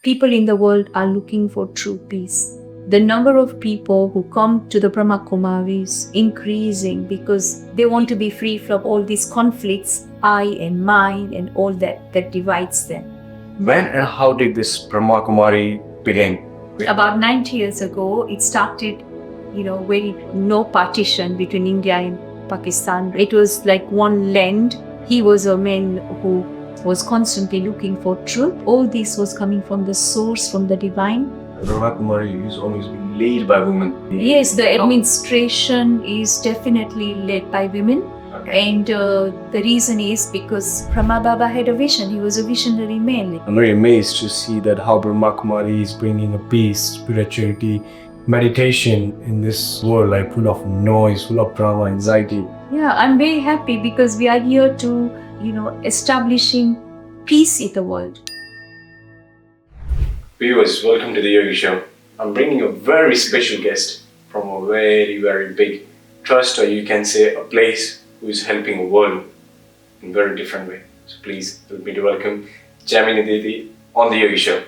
people in the world are looking for true peace. The number of people who come to the Brahma Kumaris is increasing because they want to be free from all these conflicts, I and mine, and all that divides them. When and how did this Brahma Kumari begin? About 90 years ago, it started, very no partition between India and Pakistan. It was like one land. He was a man who was constantly looking for truth. All this was coming from the source, from the divine. Brahma Kumari is always been led by women. Yes, the administration is definitely led by women. And the reason is because Brahma Baba had a vision. He was a visionary man. I'm very amazed to see that how Brahma Kumari is bringing a peace, spirituality, meditation in this world, like full of noise, full of drama, anxiety. Yeah, I'm very happy because we are here to, establishing peace in the world. Viewers, welcome to the Yogii Show. I'm bringing a very special guest from a very, very big trust, or you can say a place who is helping the world in a very different way. So please help me to welcome Jamini Didi on the Yogii Show.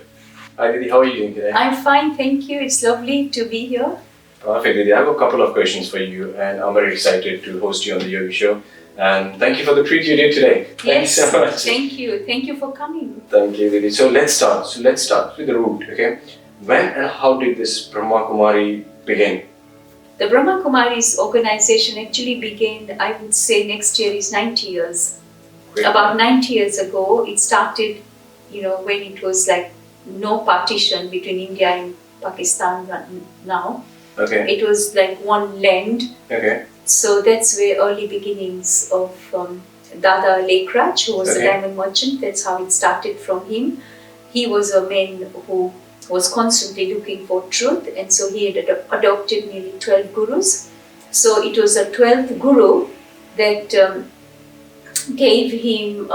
Hi Didi, how are you doing today? I'm fine, thank you. It's lovely to be here. Perfect, Didi. I have a couple of questions for you, and I'm very excited to host you on the Yogii Show. And thank you for the treat you did today. Thank you so much. Thank you. Thank you for coming. Thank you, Didi. So let's start with the root, okay? When and how did this Brahma Kumari begin? The Brahma Kumaris organization actually began, I would say next year is 90 years. Great. About 90 years ago, it started, when it was like no partition between India and Pakistan now. Okay. It was like one land. Okay. So that's where early beginnings of Dada Lekraj, who was a diamond merchant, that's how it started from him. He was a man who was constantly looking for truth, and so he had adopted nearly 12 gurus. So it was a 12th guru that gave him,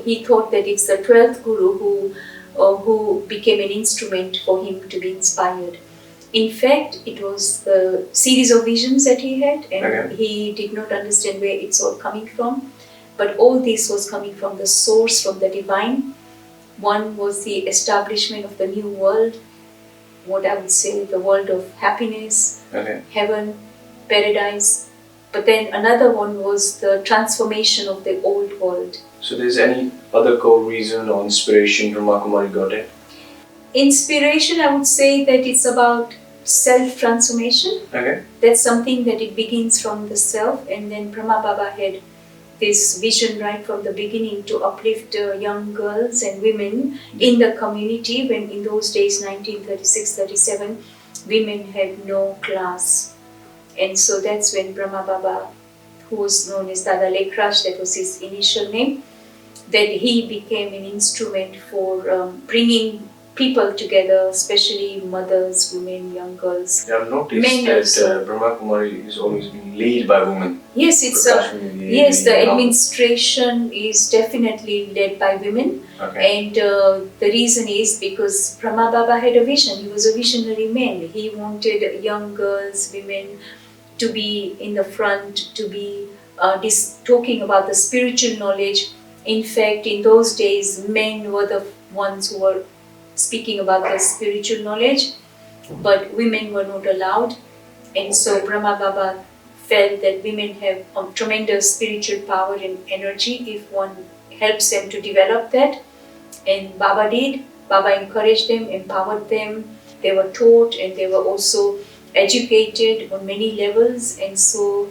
he thought that it's the 12th guru who became an instrument for him to be inspired. In fact, it was the series of visions that he had, and he did not understand where it's all coming from. But all this was coming from the source, from the divine. One was the establishment of the new world, what I would say, the world of happiness, heaven, paradise. But then another one was the transformation of the old world. So there's any other core reason or inspiration Brahma Kumari got it? Inspiration, I would say that it's about self-transformation. That's something that it begins from the self, and then Brahma Baba had this vision right from the beginning to uplift young girls and women in the community, when in those days, 1936-37, women had no class. And so that's when Brahma Baba, who was known as Dada Lekraj, that was his initial name, that he became an instrument for bringing people together, especially mothers, women, young girls. I have noticed that Brahma Kumari is always been led by women. Yes, the administration is definitely led by women. And the reason is because Brahma Baba had a vision. He was a visionary man. He wanted young girls, women to be in the front, to be talking about the spiritual knowledge. In fact, in those days, men were the ones who were speaking about the spiritual knowledge, but women were not allowed. And so Brahma Baba felt that women have tremendous spiritual power and energy if one helps them to develop that. And Baba did. Baba encouraged them, empowered them. They were taught and they were also educated on many levels. And so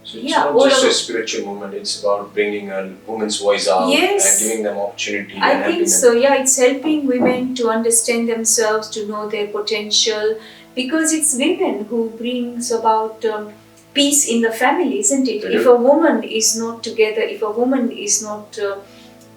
so it's not just a spiritual movement, it's about bringing a woman's voice out and giving them opportunity. I think so, it's helping women to understand themselves, to know their potential, because it's women who brings about peace in the family, isn't it? If a woman is not together, if a woman is not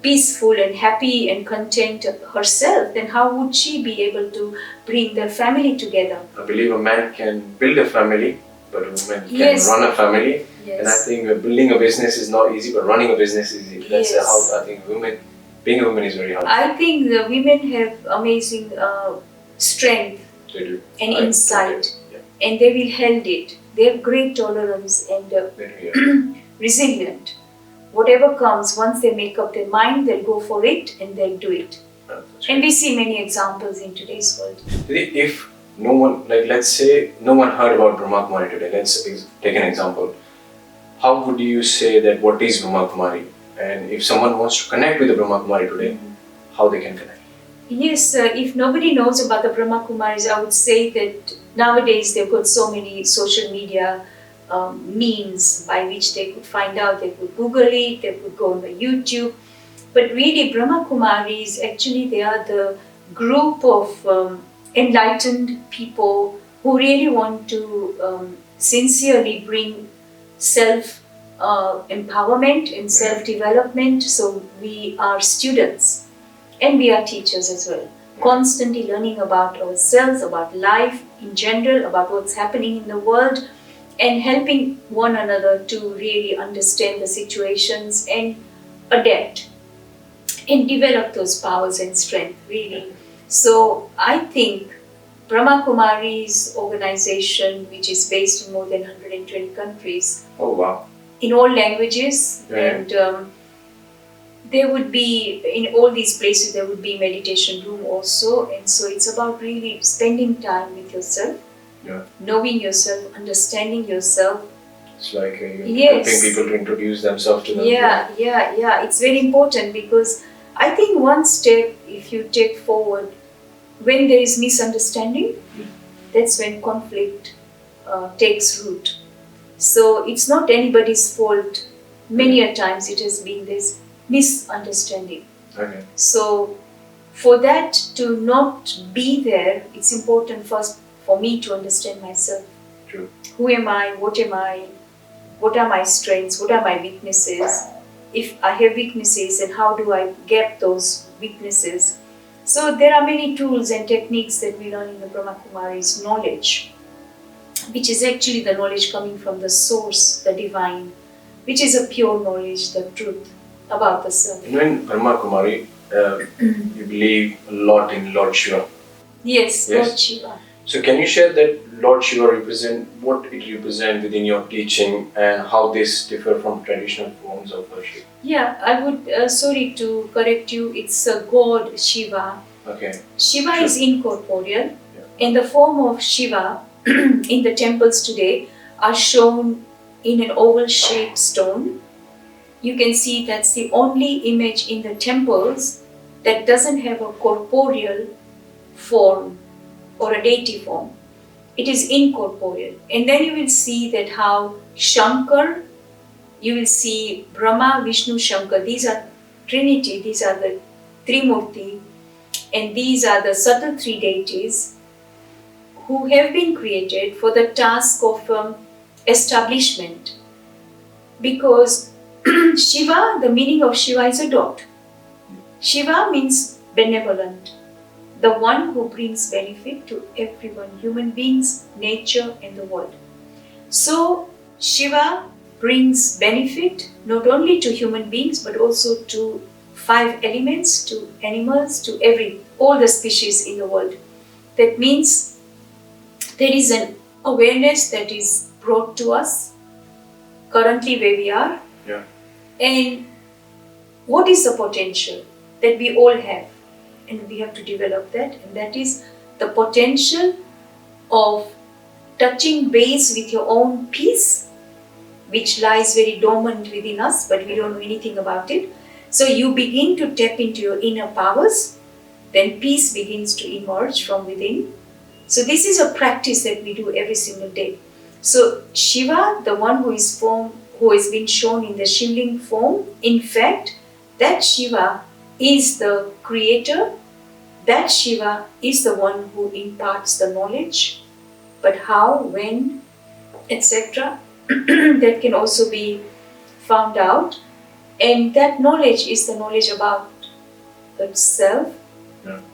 peaceful and happy and content herself, then how would she be able to bring the family together? I believe a man can build a family, but a woman can run a family. And I think building a business is not easy, but running a business is easy. That's how I think being a woman is very hard. I think the women have amazing strength and insight, and they will hold it. They have great tolerance and resilient. Whatever comes, once they make up their mind, they'll go for it and they'll do it. That's And great. we see many examples in today's world. If no one, like let's say no one heard about Brahma Kumari today, take an example. How would you say that what is Brahma Kumari? And if someone wants to connect with the Brahma Kumari today, how they can connect? Yes, if nobody knows about the Brahma Kumaris, I would say that nowadays they've got so many social media means by which they could find out. They could Google it, they could go on the YouTube. But really, Brahma Kumaris, actually, they are the group of enlightened people who really want to sincerely bring self empowerment and self development. So, we are students and we are teachers as well, constantly learning about ourselves, about life in general, about what's happening in the world, and helping one another to really understand the situations and adapt and develop those powers and strength, really. So I think Brahma Kumari's organization, which is based in more than 120 countries, Oh wow. in all languages, and there would be, in all these places, there would be meditation room also. And so it's about really spending time with yourself, knowing yourself, understanding yourself. It's like Yes. helping people to introduce themselves to them. Yeah. It's very important because I think one step, if you take forward, when there is misunderstanding, that's when conflict takes root. So it's not anybody's fault. Many a times it has been this misunderstanding. Okay. So for that to not be there, it's important first for me to understand myself. True. Who am I? What am I? What are my strengths? What are my weaknesses? If I have weaknesses, then how do I get those weaknesses? So there are many tools and techniques that we learn in the Brahma Kumaris knowledge, which is actually the knowledge coming from the source, the divine, which is a pure knowledge, the truth about the self. You know, in Brahma Kumari, you believe a lot in Lord Shiva. Yes, Lord Shiva. So can you share that Lord Shiva what it represents within your teaching and how this differ from traditional forms of worship? Yeah, I would, sorry to correct you, it's a god Shiva. Okay. Shiva is incorporeal, and the form of Shiva in the temples today are shown in an oval shaped stone. You can see that's the only image in the temples that doesn't have a corporeal form or a deity form. It is incorporeal. And then you will see that how Shankar, you will see Brahma, Vishnu, Shankar, these are Trinity, these are the Trimurti, and these are the subtle three deities who have been created for the task of establishment. Because Shiva, the meaning of Shiva is a dot. Shiva means benevolent, the one who brings benefit to everyone, human beings, nature, and the world. So Shiva brings benefit not only to human beings but also to 5 elements, to animals, to all the species in the world. That means there is an awareness that is brought to us currently where we are. Yeah. And what is the potential that we all have? And we have to develop that, and that is the potential of touching base with your own peace, which lies very dormant within us, but we don't know anything about it. So you begin to tap into your inner powers, then peace begins to emerge from within. So this is a practice that we do every single day. So Shiva, the one who has been shown in the Shivling form, in fact, that Shiva is the creator, that Shiva is the one who imparts the knowledge, but how, when, etc., that can also be found out. And that knowledge is the knowledge about the self,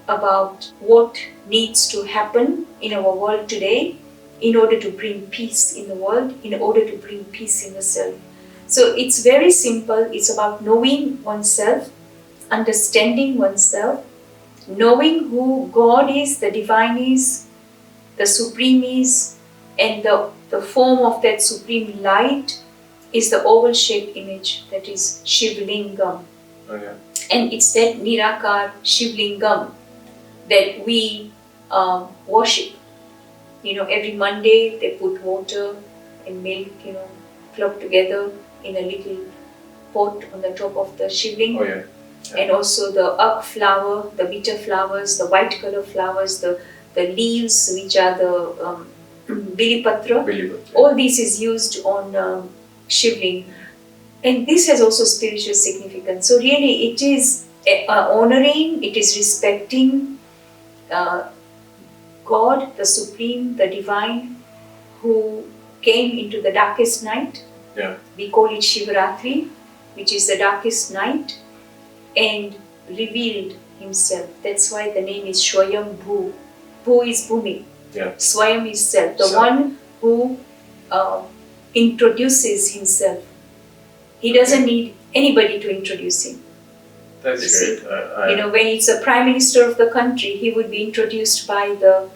about what needs to happen in our world today in order to bring peace in the world, in order to bring peace in the self. So it's very simple. It's about knowing oneself, understanding oneself, knowing who God is, the divine is, the supreme is, and the form of that supreme light is the oval shaped image that is Shivlingam. Okay. And it's that Nirakar Shivlingam that we worship. Every Monday they put water and milk, clubbed together in a little pot on the top of the Shivling. Oh, yeah. And also the ak flower, the bitter flowers, the white color flowers, the leaves which are the Bilipatra. All this is used on Shivling. And this has also spiritual significance. So really it is honoring, it is respecting God, the Supreme, the Divine, who came into the darkest night. Yeah. We call it Shivaratri, which is the darkest night, and revealed himself. That's why the name is Swayam Bhu. Bhu is Bhumi. Yeah. Swayam is self, the one who introduces himself. He doesn't need anybody to introduce him. That's great. When it's a prime minister of the country, he would be introduced by the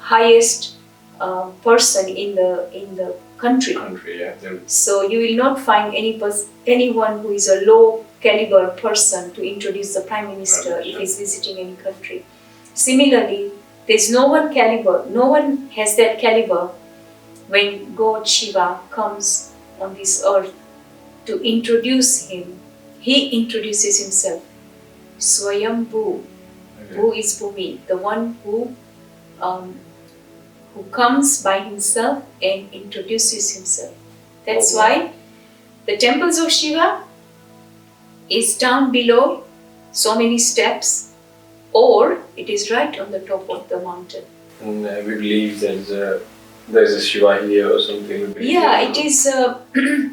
highest person in the country. Yeah. So you will not find anyone who is a low caliber person to introduce the prime minister if he's visiting any country. Similarly, there's no one has that caliber when God Shiva comes on this earth to introduce him. He introduces himself. Swayam Bhu. Bhu is Bhumi, the one who comes by himself and introduces himself. That's why the temples of Shiva is down below so many steps, or it is right on the top of the mountain. And we believe there's a Shiva here or something. Yeah, it is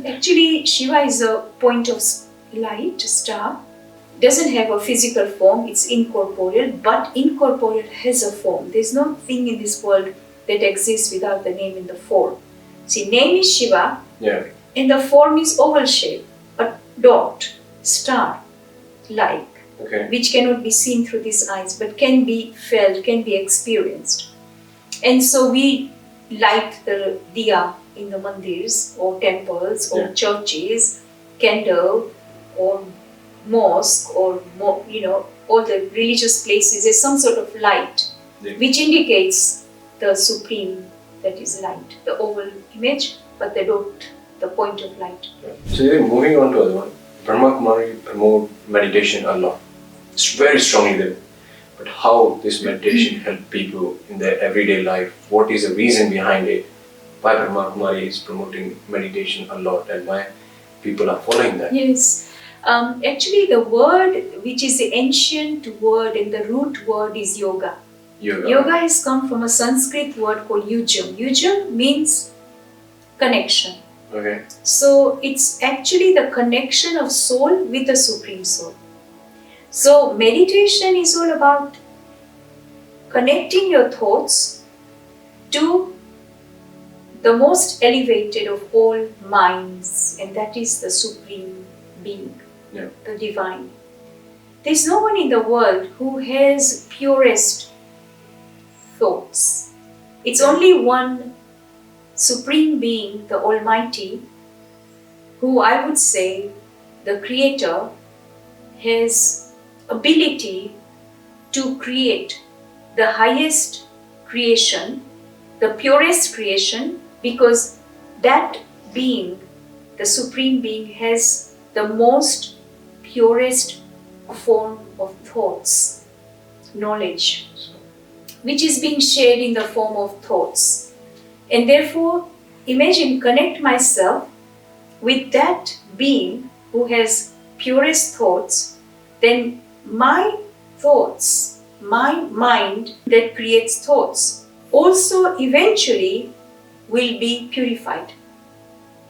actually Shiva is a point of light, star. Doesn't have a physical form, it's incorporeal, but incorporeal has a form. There's no thing in this world that exists without the name in the form. See, name is Shiva, and the form is oval shape, a dot, star, like, which cannot be seen through these eyes, but can be felt, can be experienced. And so we light the diya in the mandirs or temples or churches, candle or mosque or all the religious places. There's some sort of light which indicates the supreme, that is light, the oval image, but the dot, the point of light. So moving on to other one, Brahma Kumaris promote meditation a lot. It's very strongly there. But how this meditation help people in their everyday life? What is the reason behind it? Why Brahma Kumaris is promoting meditation a lot and why people are following that? Yes. Actually the word, which is the ancient word and the root word is yoga. Yoga has come from a Sanskrit word called yujam. Yujam means connection. Okay. So it's actually the connection of soul with the Supreme Soul. So meditation is all about connecting your thoughts to the most elevated of all minds, and that is the Supreme Being, the Divine. There's no one in the world who has purest thoughts. It's only one Supreme Being, the Almighty, who I would say, the Creator, has ability to create the highest creation, the purest creation, because that being, the Supreme Being, has the most purest form of thoughts, knowledge, which is being shared in the form of thoughts. And therefore, imagine, connect myself with that being who has purest thoughts, then my thoughts, my mind that creates thoughts, also eventually will be purified.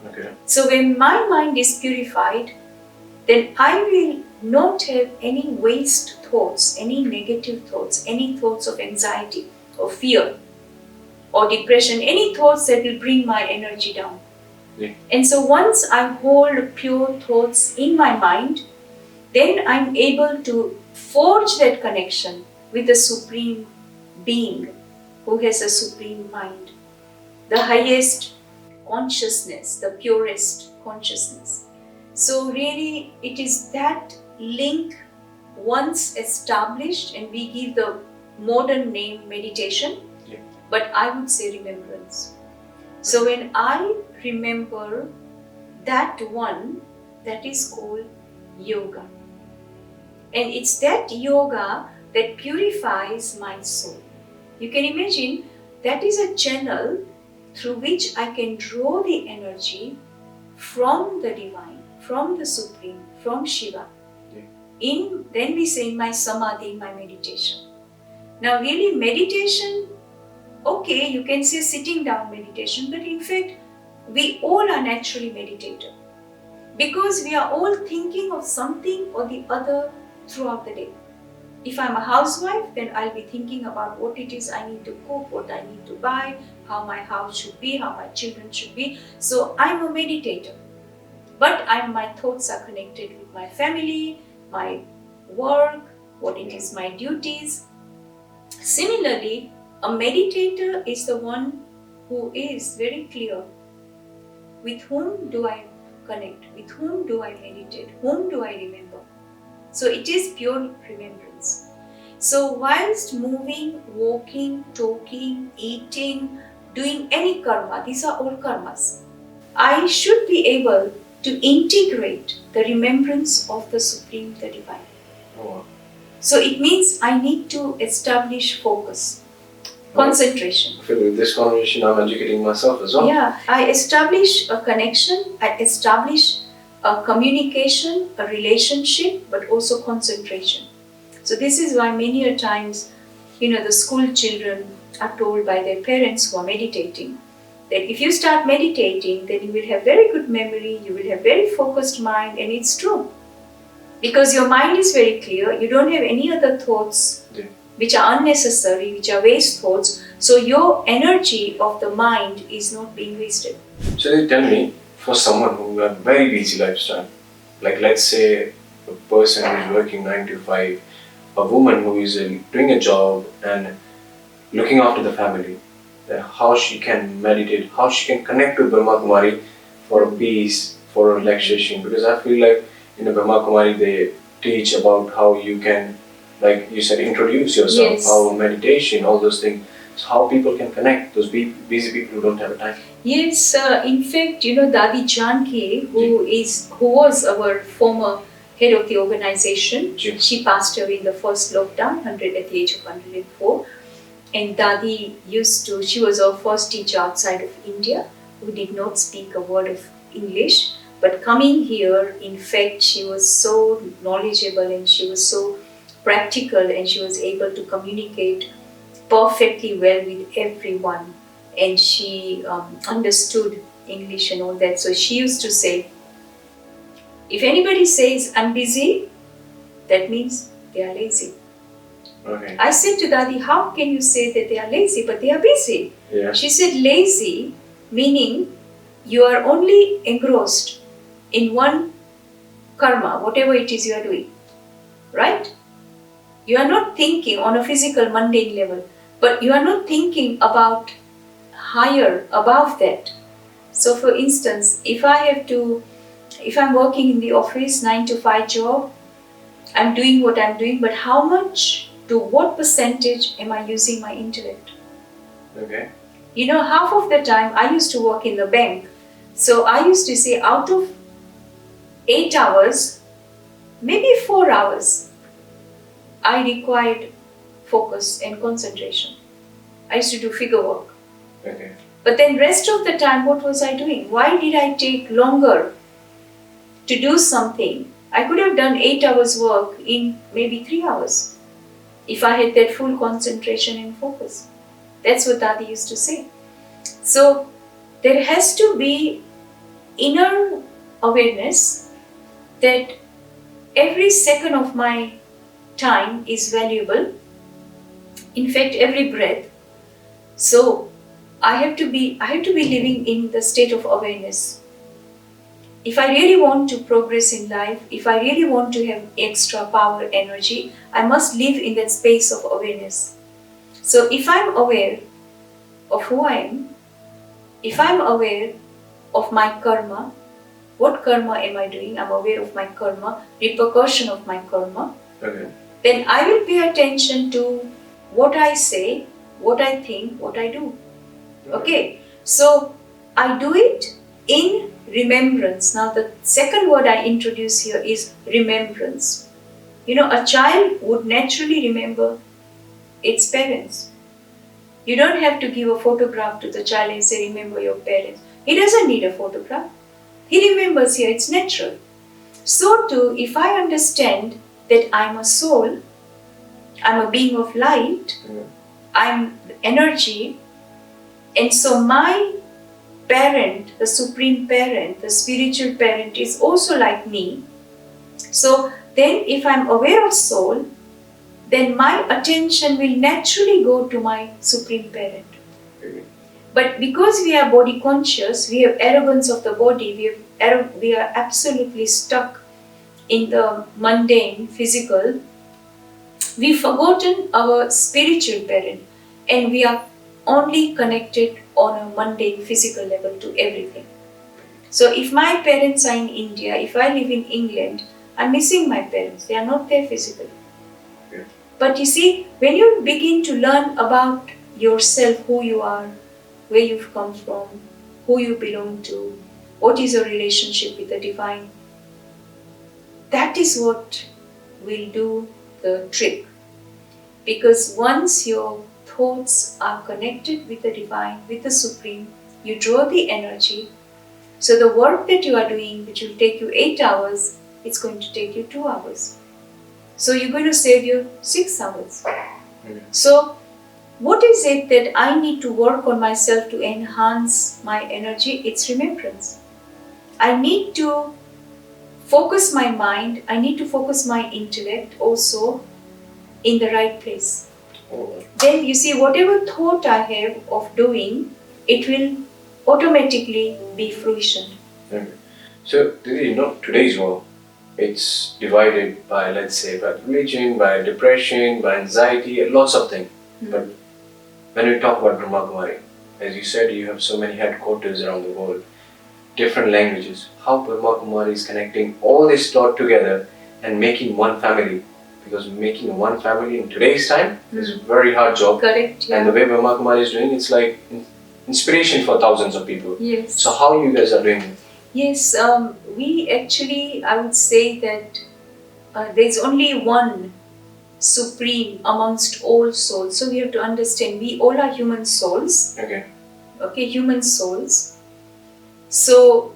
Okay. So when my mind is purified, then I will not have any waste thoughts, any negative thoughts, any thoughts of anxiety or fear or depression, any thoughts that will bring my energy down. Yeah. And so once I hold pure thoughts in my mind, then I'm able to forge that connection with the Supreme Being who has a supreme mind, the highest consciousness, the purest consciousness. So really it is that link once established, and we give the modern name meditation, but I would say remembrance. So when I remember that one, that is called yoga. And it's that yoga that purifies my soul. You can imagine that is a channel through which I can draw the energy from the divine, from the supreme, from Shiva. Then we say in my samadhi, in my meditation. Now really meditation, okay, you can say sitting down meditation, but in fact we all are naturally meditative, because we are all thinking of something or the other throughout the day. If I'm a housewife, then I'll be thinking about what it is I need to cook, what I need to buy, how my house should be, how my children should be. So I'm a meditator. But my thoughts are connected with my family, my work, what it is my duties. Similarly, a meditator is the one who is very clear. With whom do I connect? With whom do I meditate? Whom do I remember? So it is pure remembrance. So whilst moving, walking, talking, eating, doing any karma, these are all karmas, I should be able to integrate the remembrance of the Supreme, the Divine. Oh. So it means I need to establish focus, concentration. I feel with this conversation I'm educating myself as well. Yeah, I establish a connection, I establish a communication, a relationship, but also concentration. So this is why many a times, the school children are told by their parents who are meditating that if you start meditating, then you will have very good memory, you will have very focused mind, and it's true. Because your mind is very clear, you don't have any other thoughts which are unnecessary, which are waste thoughts. So your energy of the mind is not being wasted. So you tell me, for someone who has a very busy lifestyle, like let's say a person who is working 9 to 5, a woman who is doing a job and looking after the family, how she can meditate, how she can connect with Brahma Kumari for a peace, for a relaxation. Because I feel like in the Brahma Kumari they teach about how you can, like you said, introduce yourself, Yes. how meditation, all those things. So how people can connect, those busy people who don't have time. Yes, in fact, Dadi Janki, who was our former head of the organization, she passed away in the first lockdown, at the age of 104. And Dadi she was our first teacher outside of India who did not speak a word of English. But coming here, in fact, she was so knowledgeable and she was so practical and she was able to communicate perfectly well with everyone. And she understood English and all that. So she used to say, if anybody says, I'm busy, that means they are lazy. Okay. I said to Dadi, how can you say that they are lazy, but they are busy? Yeah. She said, lazy, meaning you are only engrossed in one karma, whatever it is you are doing. Right? You are not thinking on a physical, mundane level, but you are not thinking about higher, above that. So for instance, if I'm working in the office, 9 to 5 job, I'm doing what I'm doing, but how much, to what percentage am I using my intellect? Okay. Half of the time I used to work in the bank. So I used to say out of 8 hours, maybe 4 hours, I required focus and concentration. I used to do figure work. Okay. But then rest of the time, what was I doing? Why did I take longer to do something? I could have done 8 hours work in maybe 3 hours if I had that full concentration and focus. That's what Dadi used to say. So there has to be inner awareness that every second of my time is valuable. In fact, every breath. So I have to be living in the state of awareness. If I really want to progress in life, if I really want to have extra power, energy, I must live in that space of awareness. So if I'm aware of who I am, if I'm aware of my karma, what karma am I doing? I'm aware of my karma, repercussion of my karma. Okay. Then I will pay attention to what I say, what I think, what I do. Okay, so I do it in remembrance. Now the second word I introduce here is remembrance. You know, a child would naturally remember its parents. You don't have to give a photograph to the child and say, remember your parents. He doesn't need a photograph. He remembers here, it's natural. So too, if I understand that I'm a soul, I'm a being of light, I'm energy, and so my parent, the supreme parent, the spiritual parent is also like me. So then if I'm aware of soul, then my attention will naturally go to my supreme parent. But because we are body conscious, we have arrogance of the body, we are absolutely stuck in the mundane, physical, we've forgotten our spiritual parent, and we are only connected on a mundane, physical level to everything. So if my parents are in India, if I live in England, I'm missing my parents. They are not there physically. Yeah. But you see, when you begin to learn about yourself, who you are, where you've come from, who you belong to, what is your relationship with the divine, that is what will do the trick. Because once your thoughts are connected with the divine, with the supreme, you draw the energy. So the work that you are doing, which will take you 8 hours, it's going to take you 2 hours. So you're going to save you 6 hours. So what is it that I need to work on myself to enhance my energy? It's remembrance. I need to focus my mind, I need to focus my intellect also in the right place. Then you see, whatever thought I have of doing, it will automatically be fruition. Okay. So, Didi, today's world, it's divided by, let's say, by religion, by depression, by anxiety, lots of things. But when we talk about Brahma Kumari, as you said, you have so many headquarters around the world, different languages. How Brahma Kumari is connecting all this thought together and making one family? Because making one family in today's time is a very hard job. Correct. Yeah. And the way Brahma Kumari is doing, it's like inspiration for thousands of people. Yes. So how you guys are doing it? Yes, we actually, I would say that there's only one supreme amongst all souls. So we have to understand, we all are human souls. Okay. Okay, human souls. So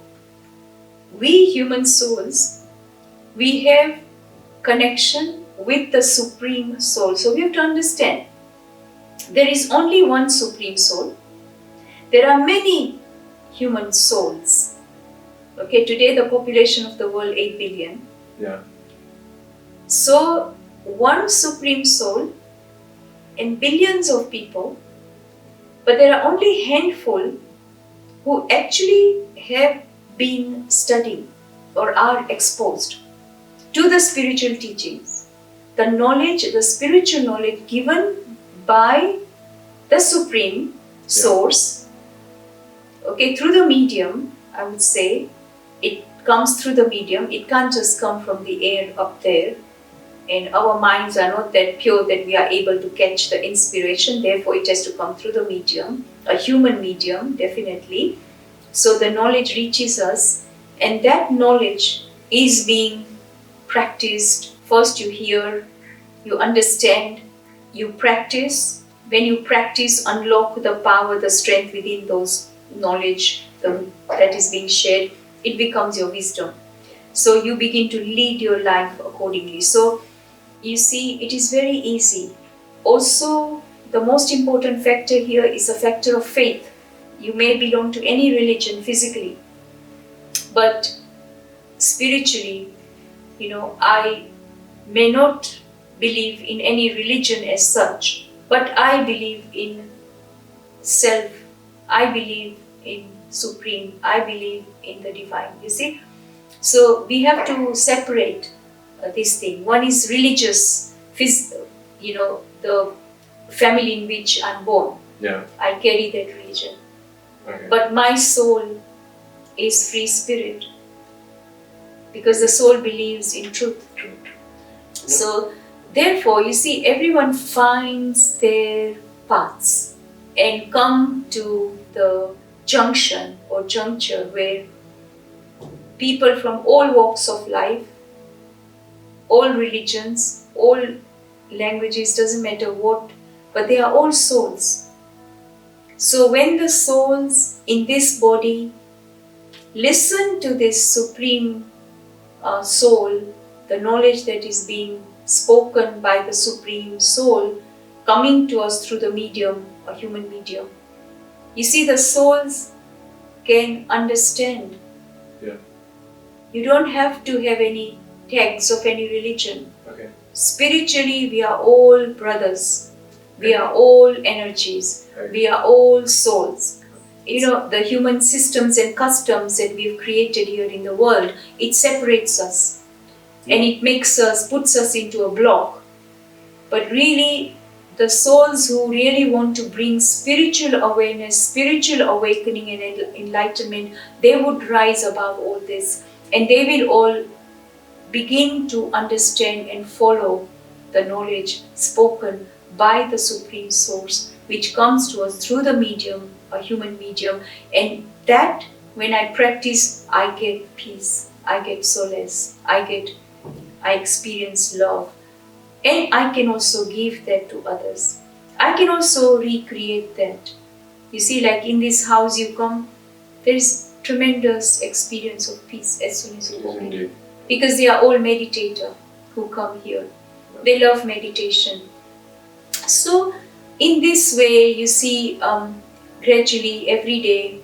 we human souls, we have connection with the supreme soul. So we have to understand, there is only one supreme soul. There are many human souls. Okay, today the population of the world 8 billion. Yeah. So one supreme soul and billions of people, but there are only handful who actually have been studying or are exposed to the spiritual teachings, the knowledge, the spiritual knowledge given by the supreme source. Okay, through the medium, I would say, it comes through the medium. It can't just come from the air up there. And our minds are not that pure that we are able to catch the inspiration. Therefore, it has to come through the medium, a human medium, definitely. So the knowledge reaches us, and that knowledge is being practiced. First you hear, you understand, you practice. When you practice, unlock the power, the strength within those knowledge that is being shared. It becomes your wisdom. So you begin to lead your life accordingly. So you see, it is very easy. Also, the most important factor here is a factor of faith. You may belong to any religion physically, but spiritually, I may not believe in any religion as such, but I believe in self. I believe in supreme. I believe in the divine. You see? So we have to separate this thing. One is religious, the family in which I'm born. Yeah. I carry that religion. Okay. But my soul is free spirit. because the soul believes in truth. True. So, therefore, you see, everyone finds their paths and come to the junction or juncture where people from all walks of life, all religions, all languages, doesn't matter what, but they are all souls. So when the souls in this body listen to this supreme soul, the knowledge that is being spoken by the supreme soul coming to us through the medium, a human medium, you see, the souls can understand. Yeah. You don't have to have any tags of any religion. Okay. Spiritually, we are all brothers. We are all energies. Okay. We are all souls. You know, the human systems and customs that we've created here in the world, it separates us. And it makes us, puts us into a block. But really, the souls who really want to bring spiritual awareness, spiritual awakening and enlightenment, they would rise above all this. And they will all begin to understand and follow the knowledge spoken by the Supreme Source, which comes to us through the medium, a human medium. And that, when I practice, I get peace, I get solace, I experience love. And I can also give that to others. I can also recreate that. You see, like in this house you come, there is tremendous experience of peace as soon as you walk in. Because they are all meditators who come here. They love meditation. So, in this way, you see, gradually every day,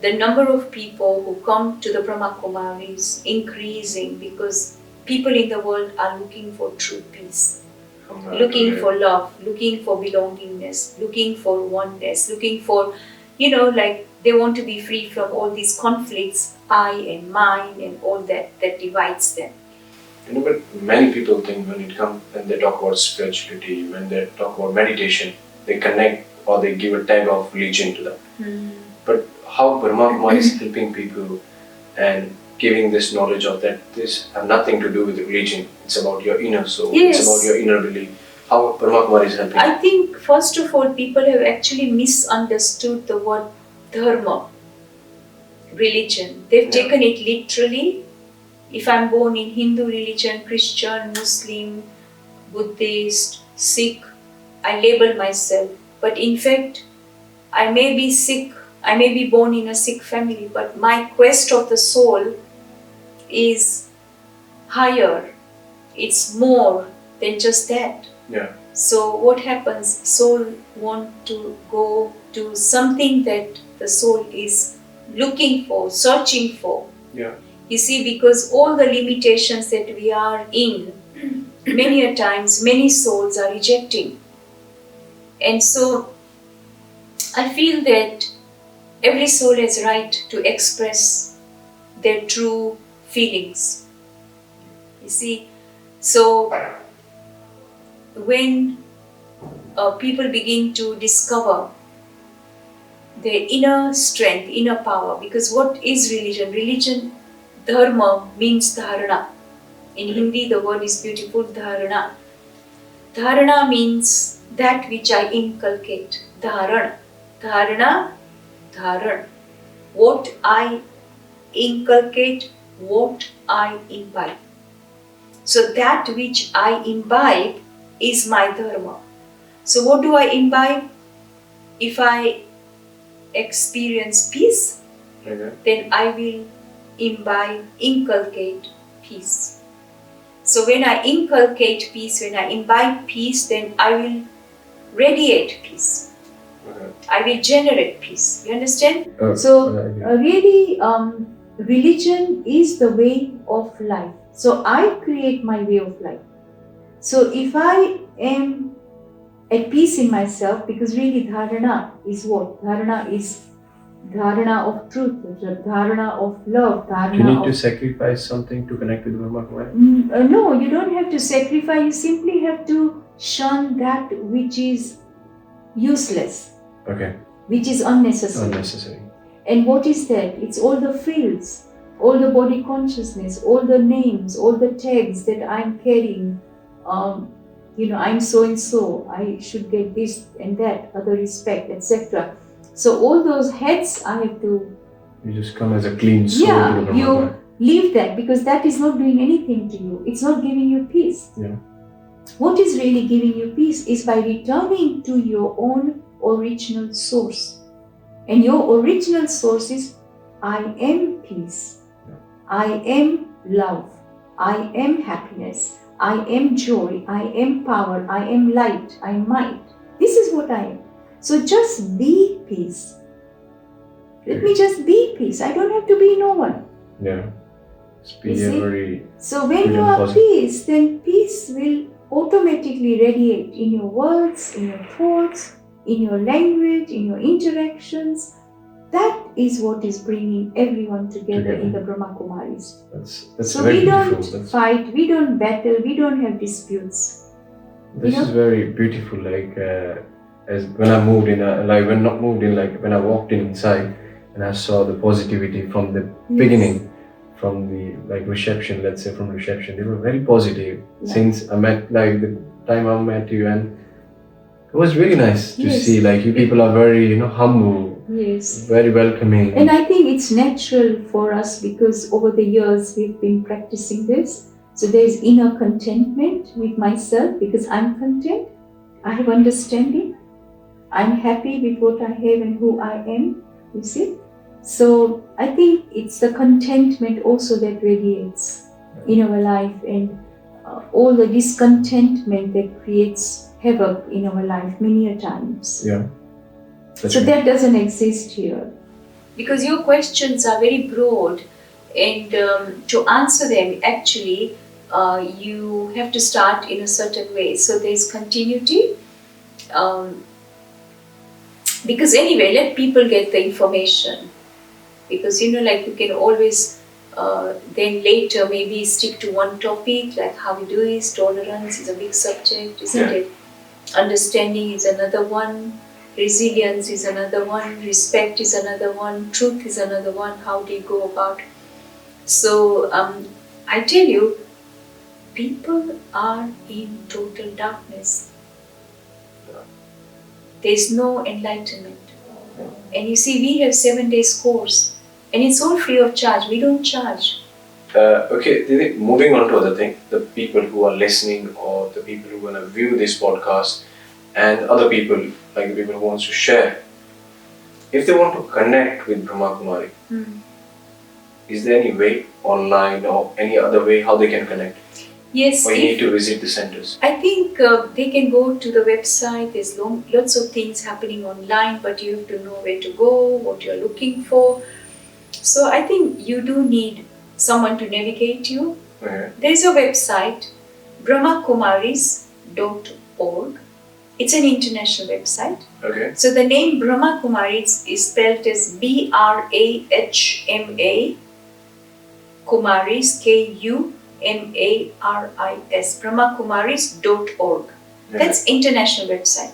the number of people who come to the Brahma Kumaris increasing, because people in the world are looking for true peace, looking for love, looking for belongingness, looking for oneness, looking for, you know, like they want to be free from all these conflicts, I and mine and all that divides them. You know, but many people think when they talk about spirituality, when they talk about meditation, they connect or they give a tag of religion to that. But how Brahma Kumaris is helping people and giving this knowledge of that this have nothing to do with religion. It's about your inner soul. Yes. It's about your inner belief. How Brahma Kumaris is helping? I think first of all, people have actually misunderstood the word dharma, religion. They've taken it literally. If I'm born in Hindu religion, Christian, Muslim, Buddhist, Sikh, I label myself. But in fact, I may be Sikh, I may be born in a Sikh family, but my quest of the soul is higher. It's more than just that. Yeah. So what happens? Soul want to go to something that the soul is looking for, searching for. Yeah. You see, because all the limitations that we are in, many a times, many souls are rejecting. And so, I feel that every soul has right to express their true feelings. You see, so when people begin to discover their inner strength, inner power, because what is religion? Religion, dharma means dharana. In Hindi, the word is beautiful, dharana. Dharana means that which I inculcate. Dharan. Dharana, dharan. What I inculcate, what I imbibe. So that which I imbibe is my dharma. So what do I imbibe? If I experience peace, then I will inculcate peace. So when I inculcate peace, when I imbibe peace, then I will radiate peace. I will generate peace. You understand? Really, religion is the way of life. So I create my way of life. So if I am at peace in myself, because really dharana is what? Dharana is dharana of truth, dharana of love, dharana Do you need of... to sacrifice something to connect with Brahma Kumaris? No, you don't have to sacrifice. You simply have to shun that which is useless. Okay. Which is unnecessary. Unnecessary. And what is that? It's all the frills. all the body consciousness, all the names, all the tags that I'm carrying. I'm so and so, I should get this and that, other respect, etc. So all those heads I have to. You just come as a clean soul to the Brahma You Kumari. leave that, because that is not doing anything to you. It's not giving you peace. Yeah. What is really giving you peace is by returning to your own original source. And your original source is, I am peace. Yeah. I am love. I am happiness. I am joy. I am power. I am light. I am might. This is what I am. So just be peace. Let me just be peace. I don't have to be no one. Yeah. Just be a very. So when you are peace, then peace will automatically radiate in your words, in your thoughts, in your language, in your interactions. That is what is bringing everyone together in the Brahma Kumaris. That's so very we don't beautiful. fight, we don't battle, we don't have disputes. This is very beautiful. As when I moved in, when I walked inside and I saw the positivity from the beginning, from the reception. Let's say from reception, they were very positive. Yeah. Since I met the time I met you, and it was really nice to see you people are very humble. Yes. Very welcoming. And I think it's natural for us because over the years we've been practicing this. So there's inner contentment with myself because I'm content. I have understanding. I'm happy with what I have and who I am. You see? So I think it's the contentment also that radiates in our life, and all the discontentment that creates havoc in our life many a times. Yeah. So that doesn't exist here. Because your questions are very broad, and to answer them actually you have to start in a certain way. So there's continuity. Because anyway, let people get the information. Because you can always then later maybe stick to one topic, like how we do is tolerance is a big subject, isn't it? Understanding is another one. Resilience is another one, respect is another one, truth is another one. How do you go about? So I tell you, people are in total darkness. There's no enlightenment. And you see, we have 7 days course, and it's all free of charge. We don't charge. Okay, Didi, moving on to other thing, the people who are listening or the people who are going to view this podcast, and other people, like the people who wants to share, if they want to connect with Brahma Kumari, is there any way online or any other way how they can connect? Yes. Or you need to visit the centers? I think they can go to the website. There's lots of things happening online, but you have to know where to go, what you're looking for. So I think you do need someone to navigate you. Okay. There's a website, brahmakumaris.org. It's an international website. Okay. So the name Brahma Kumaris is spelled as BRAHMA Kumaris, KUMARIS, brahmakumaris.org. Yeah. That's international website.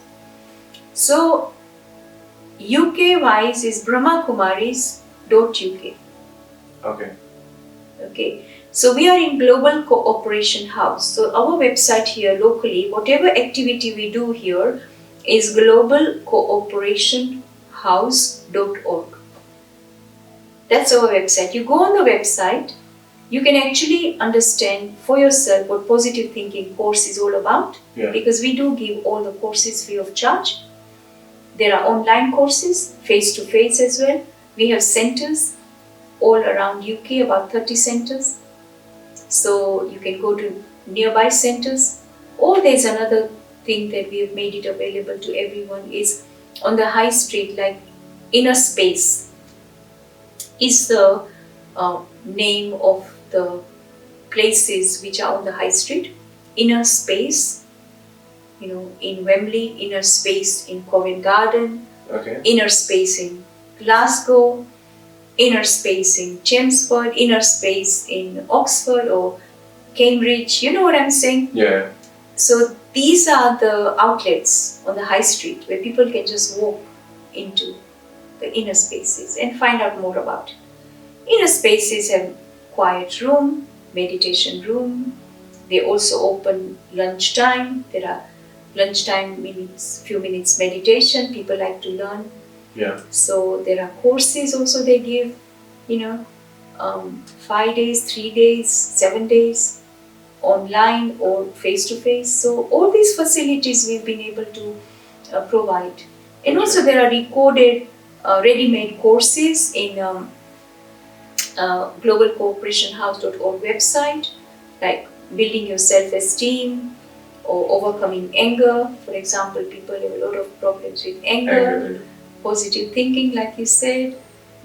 So UK wise is brahmakumaris.uk. Okay. So we are in Global Cooperation House. So our website here locally, whatever activity we do here is globalcooperationhouse.org. That's our website. You go on the website, you can actually understand for yourself what positive thinking course is all about. Yeah. Because we do give all the courses free of charge. There are online courses, face-to-face as well. We have centers all around UK, about 30 centers. So you can go to nearby centers. Or there's another thing that we have made it available to everyone is on the high street, like Inner Space is the name of the places which are on the high street. Inner Space, in Wembley, Inner Space in Covent Garden, Inner Space in Glasgow, Inner Space in Chelmsford, Inner Space in Oxford or Cambridge. You know what I'm saying? Yeah. So these are the outlets on the high street where people can just walk into the inner spaces and find out more about it. Inner spaces have quiet room, meditation room. They also open lunchtime. There are lunchtime minutes, few minutes meditation. People like to learn. Yeah. So there are courses also they give, 5 days, 3 days, 7 days, online or face to face. So all these facilities we've been able to provide. And also there are recorded, ready-made courses in globalcooperationhouse.org website, like building your self-esteem or overcoming anger. For example, people have a lot of problems with anger. Positive thinking, like you said,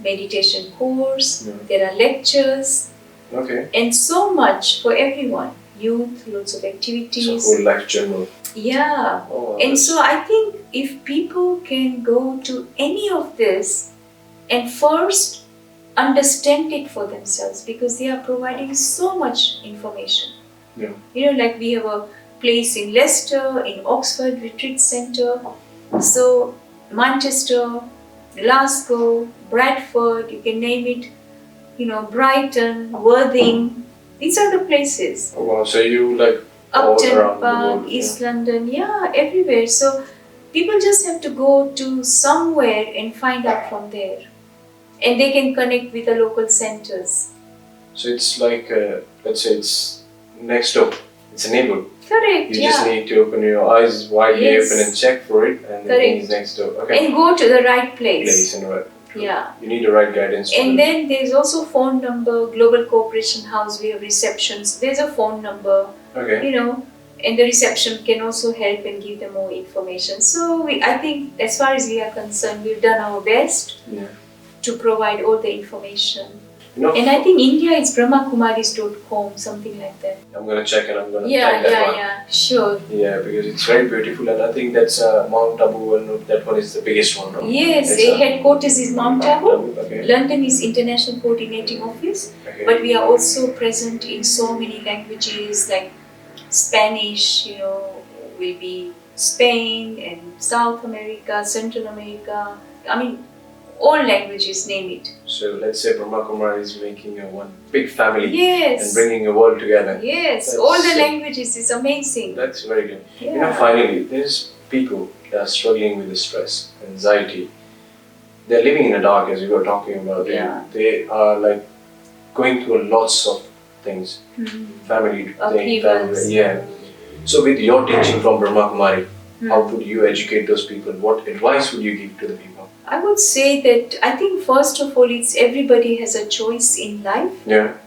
meditation course, there are lectures, and so much for everyone. Youth, lots of activities. So whole life journal. Yeah. Oh, and so I think if people can go to any of this and first understand it for themselves, because they are providing so much information. Yeah. Like we have a place in Leicester, in Oxford Retreat Centre, so Manchester, Glasgow, Bradford, you can name it, Brighton, Worthing, these are the places. Oh, wow, so you like Upton Park, East London, everywhere. So people just have to go to somewhere and find out from there. And they can connect with the local centers. So it's like, let's say it's next door, it's a neighborhood. Correct, You just need to open your eyes widely open and check for it, and the thing is next door. Okay. And go to the right place. Yeah. You need the right guidance. And then there's also phone number, Global Cooperation House, we have receptions. There's a phone number, and the reception can also help and give them more information. So I think as far as we are concerned, we've done our best to provide all the information. And I think India is brahmakumaris.com, something like that. I'm going to check and I'm going to type that one. Yeah, sure. Yeah, because it's very beautiful, and I think that's Mount Abu, and that one is the biggest one, no? Yes, the headquarters is Mount Abu. London is International Coordinating Office. But we are also present in so many languages, like Spanish, will be Spain and South America, Central America. I mean, all languages, name it. So let's say Brahma Kumaris is making one big family and bringing the world together. Yes, all the languages is amazing. That's very good. Yeah. Finally, there's people that are struggling with the stress, anxiety. They're living in the dark, as we were talking about. They are like going through lots of things. Family things. So with your teaching from Brahma Kumari, how would you educate those people? What advice would you give to the people? I would say that I think first of all, it's everybody has a choice in life. Yeah.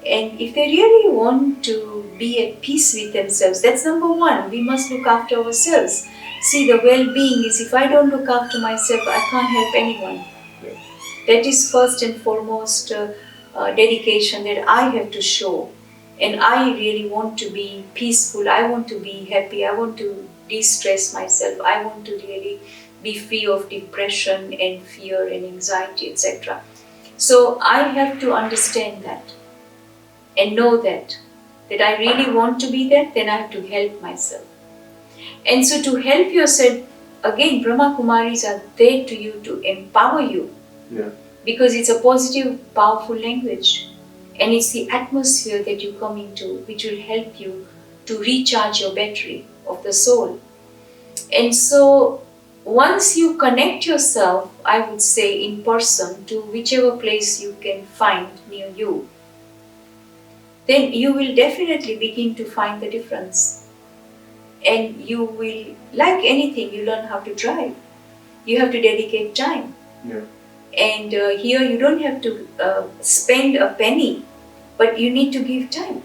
And if they really want to be at peace with themselves, that's number one. We must look after ourselves. See, the well-being is if I don't look after myself, I can't help anyone. Yeah. That is first and foremost dedication that I have to show. And I really want to be peaceful. I want to be happy. I want to de-stress myself. I want to really be free of depression and fear and anxiety, etc. So I have to understand that and know that I really want to be that, then I have to help myself. And so to help yourself, again, Brahma Kumaris are there to you to empower you. Yeah. Because it's a positive, powerful language. And it's the atmosphere that you come into which will help you to recharge your battery of the soul. And so once you connect yourself, I would say in person, to whichever place you can find near you, then you will definitely begin to find the difference. And you will, like anything, you learn how to drive. You have to dedicate time. Yeah. And here you don't have to spend a penny, but you need to give time.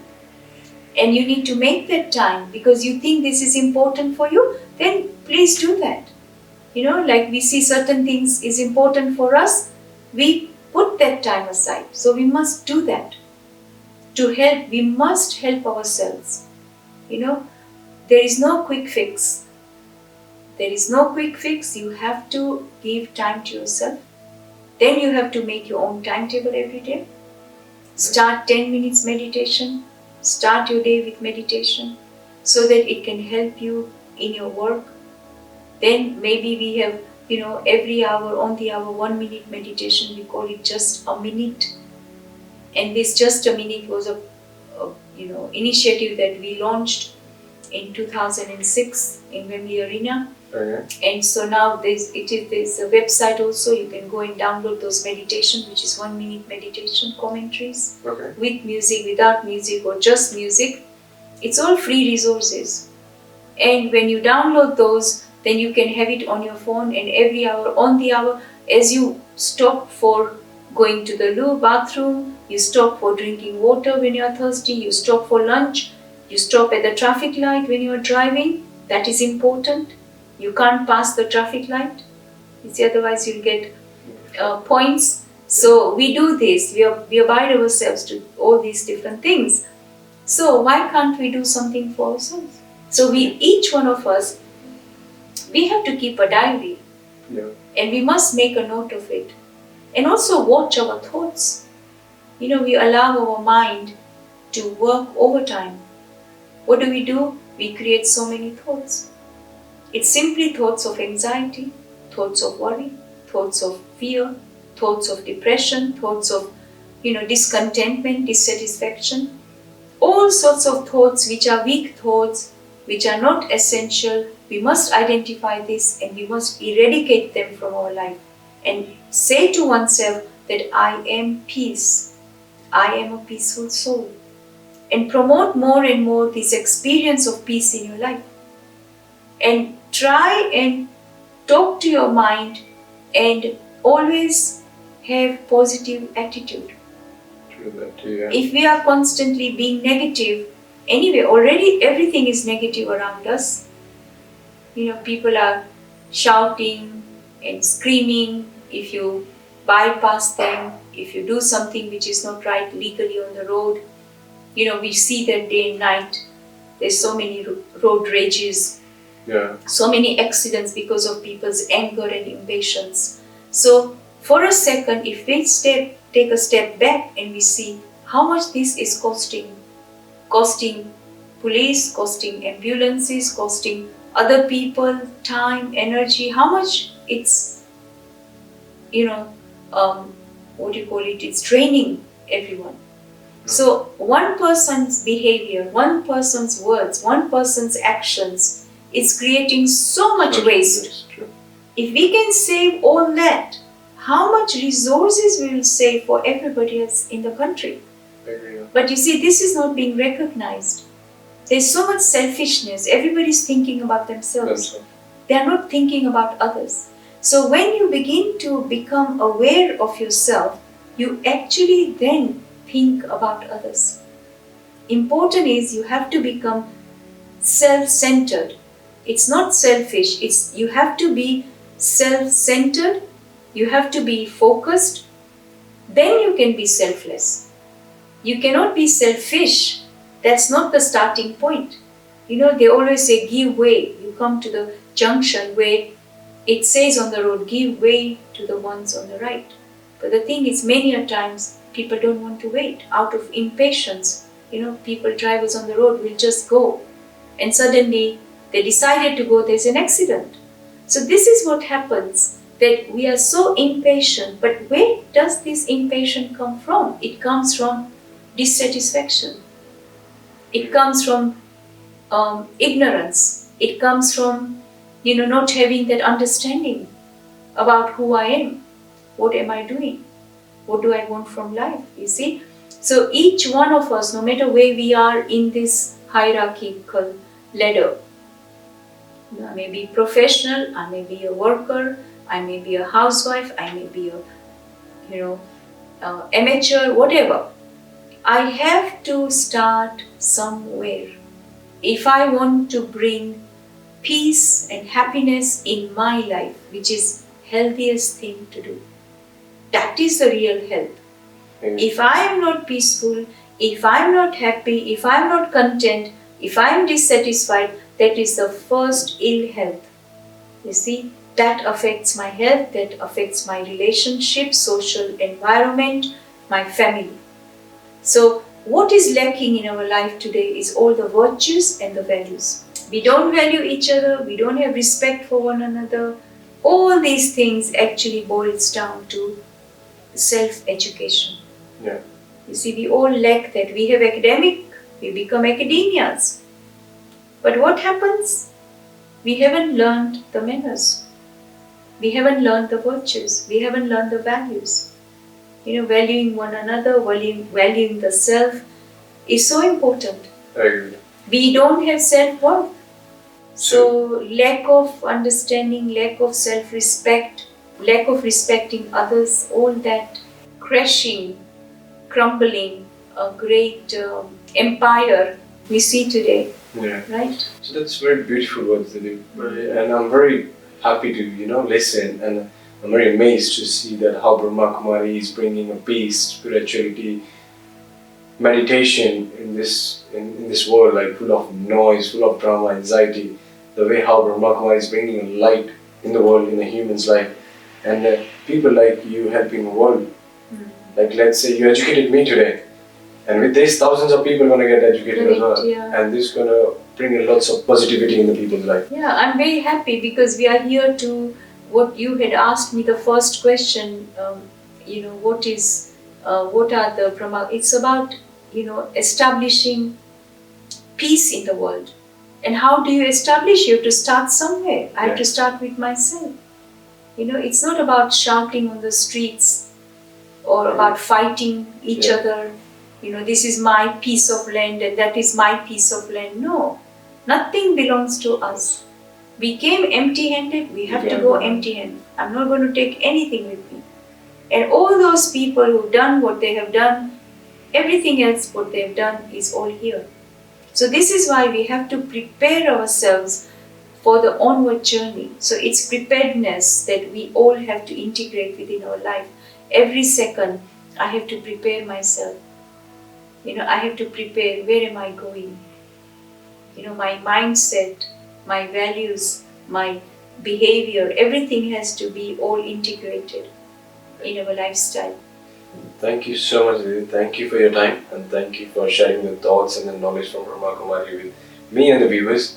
And you need to make that time because you think this is important for you, then please do that. Like we see certain things is important for us, we put that time aside. So we must do that. To help, we must help ourselves. There is no quick fix. There is no quick fix. You have to give time to yourself. Then you have to make your own timetable every day. Start 10 minutes meditation. Start your day with meditation so that it can help you in your work. Then maybe we have, every hour, on the hour, 1 minute meditation. We call it just a minute. And this Just a Minute was a initiative that we launched in 2006 in Wembley Arena. Okay. And so now there's a website also. You can go and download those meditations, which is 1 minute meditation commentaries. Okay. With music, without music, or just music. It's all free resources. And when you download those, then you can have it on your phone, and every hour, on the hour, as you stop for going to the loo, bathroom, you stop for drinking water when you are thirsty, you stop for lunch, you stop at the traffic light when you are driving. That is important. You can't pass the traffic light. Otherwise you'll get points. So we do this. We abide ourselves to all these different things. So why can't we do something for ourselves? So each one of us, we have to keep a diary. Yeah. And we must make a note of it. And also watch our thoughts. We allow our mind to work overtime. What do? We create so many thoughts. It's simply thoughts of anxiety, thoughts of worry, thoughts of fear, thoughts of depression, thoughts of discontentment, dissatisfaction. All sorts of thoughts which are weak thoughts, which are not essential. We must identify this and we must eradicate them from our life and say to oneself that I am peace. I am a peaceful soul. And promote more and more this experience of peace in your life. And try and talk to your mind and always have positive attitude. True that too, yeah. If we are constantly being negative, anyway, already everything is negative around us. People are shouting and screaming. If you bypass them, if you do something which is not right legally on the road, we see that day and night. There's so many road rages. Yeah. So many accidents because of people's anger and impatience. So for a second, if we take a step back and we see how much this is costing police, costing ambulances, costing other people, time, energy, how much it's, it's draining everyone. So one person's behavior, one person's words, one person's actions is creating so much waste. If we can save all that, how much resources we will save for everybody else in the country? But you see, this is not being recognized. There's so much selfishness. Everybody's thinking about themselves. They are not thinking about others. So when you begin to become aware of yourself, you actually then think about others. Important is you have to become self-centered. It's not selfish. You have to be self-centered. You have to be focused. Then you can be selfless. You cannot be selfish. That's not the starting point. They always say give way. You come to the junction where it says on the road, give way to the ones on the right. But the thing is, many a times people don't want to wait. Out of impatience, drivers on the road will just go. And suddenly they decided to go, there's an accident. So this is what happens, that we are so impatient. But where does this impatience come from? It comes from dissatisfaction. It comes from ignorance. It comes from, not having that understanding about who I am. What am I doing? What do I want from life? You see? So each one of us, no matter where we are in this hierarchical ladder, I may be professional, I may be a worker, I may be a housewife, I may be a, amateur, whatever. I have to start somewhere. If I want to bring peace and happiness in my life, which is healthiest thing to do. That is the real health. If I am not peaceful, if I am not happy, if I am not content, if I am dissatisfied, that is the first ill health. You see, that affects my health, that affects my relationships, social environment, my family. So what is lacking in our life today is all the virtues and the values. We don't value each other, we don't have respect for one another. All these things actually boils down to self-education. Yeah. You see, we all lack that. We have we become academias. But what happens? We haven't learned the manners. We haven't learned the virtues. We haven't learned the values. Valuing one another, valuing the self is so important. I agree. We don't have self-worth. So lack of understanding, lack of self-respect, lack of respecting others, all that crashing, crumbling, a great empire we see today. Yeah. Right? So that's very beautiful words to do. And I'm very happy to, listen, and I'm very amazed to see that how Brahma Kumari is bringing a peace, spirituality, meditation in this world, like full of noise, full of drama, anxiety. The way how Brahma Kumari is bringing a light in the world, in a human's life, and people like you helping the world. Like, let's say you educated me today, and with this, thousands of people are gonna get educated as well, and this is gonna bring lots of positivity in the people's life. Yeah, I'm very happy because we are here to what you had asked me the first question. What are the Brahma? It's about establishing peace in the world. And how do you establish? You have to start somewhere. I have to start with myself. It's not about shouting on the streets or about fighting each other. This is my piece of land and that is my piece of land. No, nothing belongs to us. We came empty-handed, we have to go empty-handed. I'm not going to take anything with me. And all those people who've done what they have done, everything else what they have done is all here. So this is why we have to prepare ourselves for the onward journey. So it's preparedness that we all have to integrate within our life. Every second, I have to prepare myself. I have to prepare, where am I going? My mindset, my values, my behavior, everything has to be all integrated in our lifestyle. Thank you so much, Didi. Thank you for your time, and thank you for sharing the thoughts and the knowledge from Brahma Kumari with me and the viewers.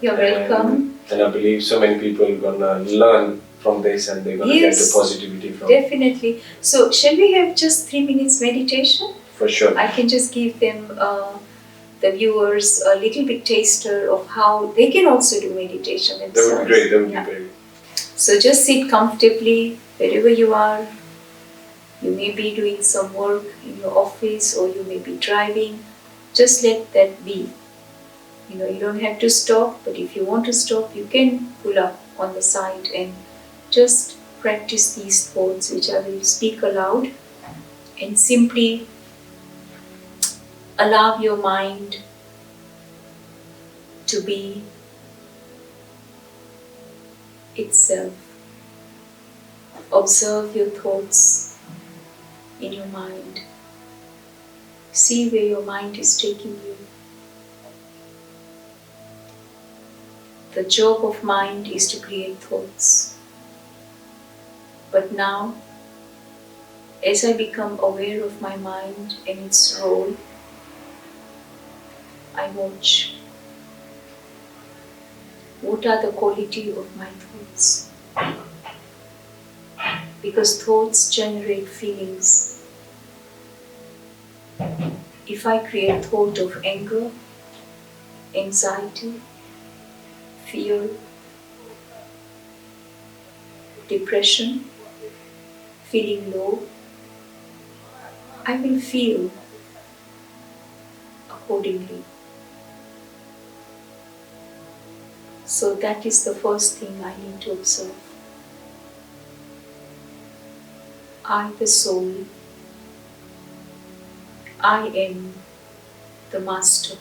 You're welcome. And I believe so many people are gonna learn from this, and they're gonna get the positivity from it. Definitely. So, shall we have just 3 minutes meditation? For sure. I can just give them, the viewers, a little bit taster of how they can also do meditation themselves. That would be great. That would be great. So, just sit comfortably wherever you are. You may be doing some work in your office or you may be driving. Just let that be. You don't have to stop, but if you want to stop, you can pull up on the side and just practice these thoughts which I will speak aloud, and simply allow your mind to be itself. Observe your thoughts in your mind. See where your mind is taking you. The job of mind is to create thoughts. But now, as I become aware of my mind and its role, I watch. What are the quality of my thoughts? Because thoughts generate feelings. If I create thought of anger, anxiety, fear, depression, feeling low, I will feel accordingly. So that is the first thing I need to observe. I, the soul, I am the master.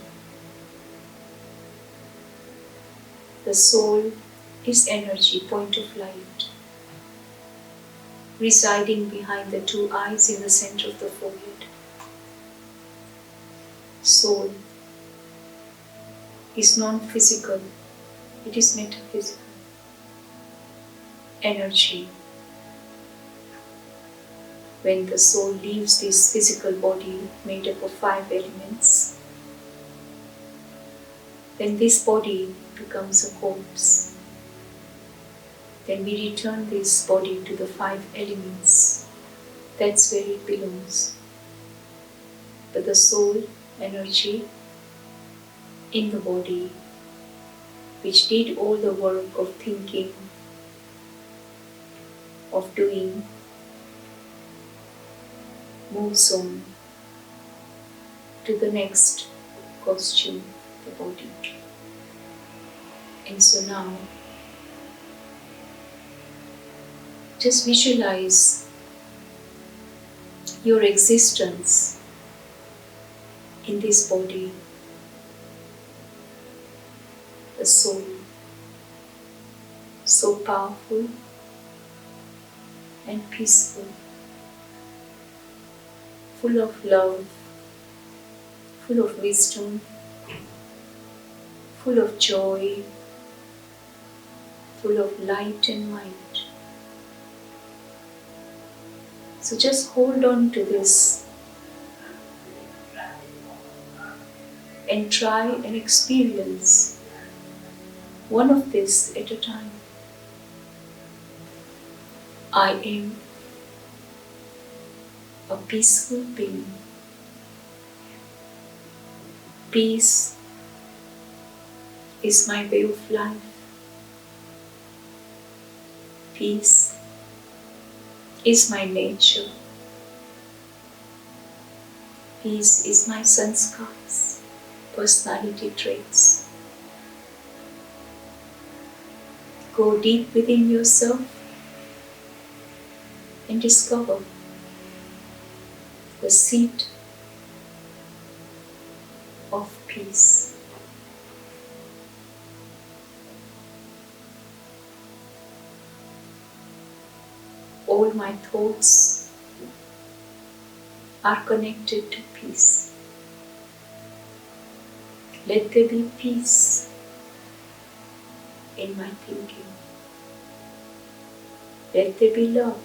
The soul is energy, point of light, residing behind the 2 eyes in the center of the forehead. Soul is non-physical, it is metaphysical. Energy. When the soul leaves this physical body made up of 5 elements, then this body becomes a corpse. Then we return this body to the 5 elements. That's where it belongs. but the soul energy in the body, which did all the work of thinking, of doing, moves on to the next costume, the body. And so now, just visualize your existence in this body, the soul, so powerful and peaceful, full of love, full of wisdom, full of joy, full of light and might. So just hold on to this and try and experience one of this at a time. I am a peaceful being. Peace is my way of life. Peace is my nature. Peace is my sanskars, personality traits. Go deep within yourself and discover the seat of peace. All my thoughts are connected to peace. Let there be peace in my thinking. Let there be love.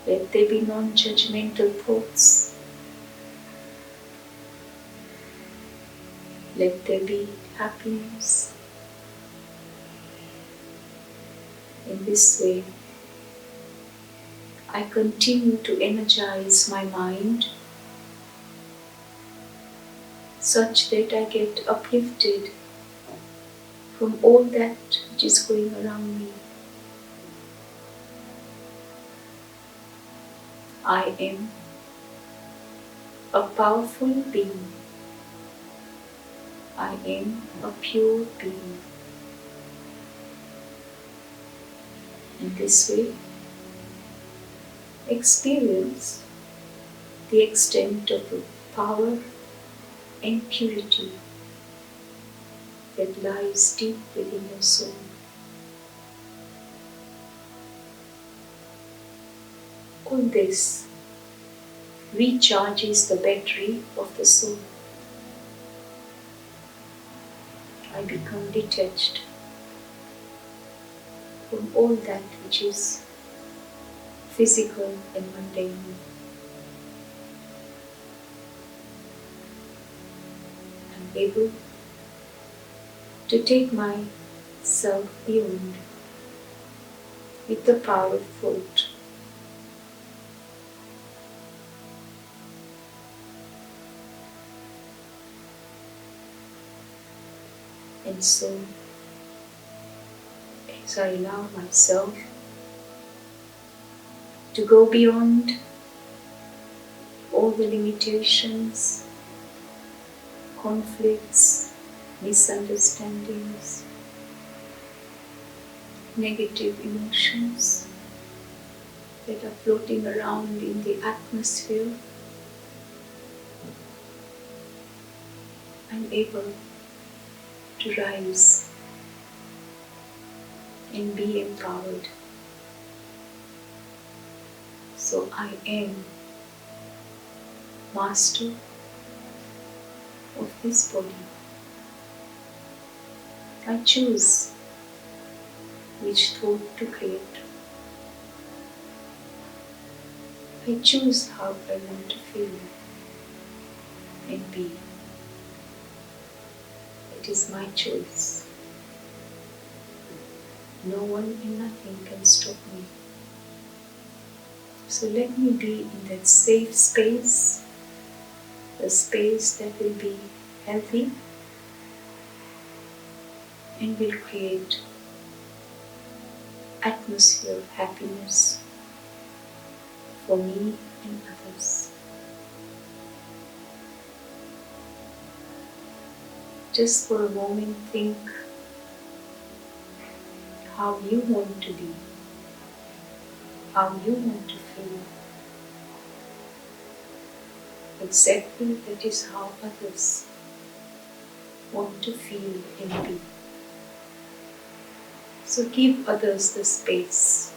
Let there be non-judgmental thoughts. Let there be happiness. In this way, I continue to energize my mind such that I get uplifted from all that which is going around me. I am a powerful being. I am a pure being. In this way, experience the extent of the power and purity that lies deep within your soul. All this recharges the battery of the soul. I become detached from all that which is physical and mundane. I'm able to take myself beyond with the power of thought. And so, as I allow myself to go beyond all the limitations, conflicts, misunderstandings, negative emotions that are floating around in the atmosphere, I'm able to rise and be empowered. So I am master of this body. I choose which thought to create. I choose how I want to feel and be. It is my choice. No one and nothing can stop me. So let me be in that safe space, a space that will be healthy and will create atmosphere of happiness for me and others. Just for a moment think how you want to be, how you want to feel. Exactly that is how others want to feel and be. So give others the space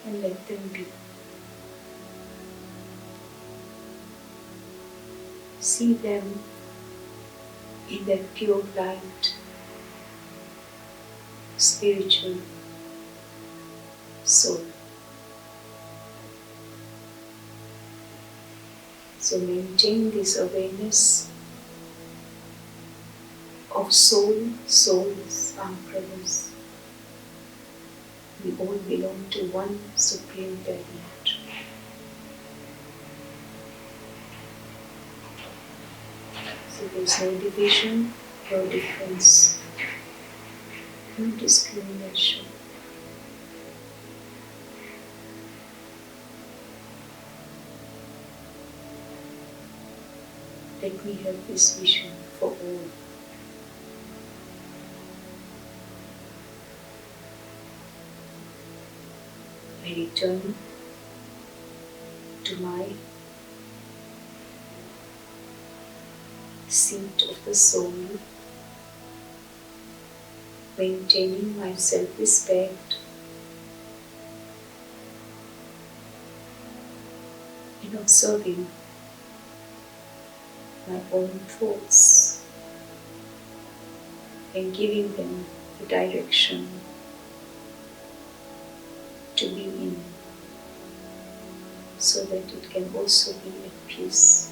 and let them be. See them in that pure light, spiritual soul. So maintain this awareness of soul, souls, our brothers. We all belong to one Supreme Parent. So there's no division, no difference, no discrimination. Let me have this vision for all. I return to my seat of the soul, maintaining my self-respect and observing my own thoughts and giving them the direction to be in, so that it can also be at peace.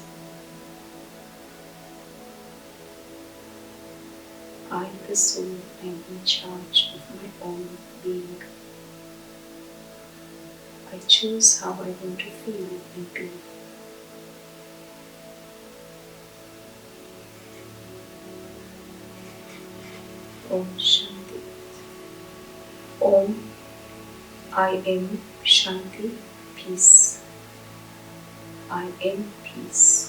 I, the soul, am in charge of my own being. I choose how I want to feel and be. Om Shanti. Om, I am Shanti, peace. I am peace.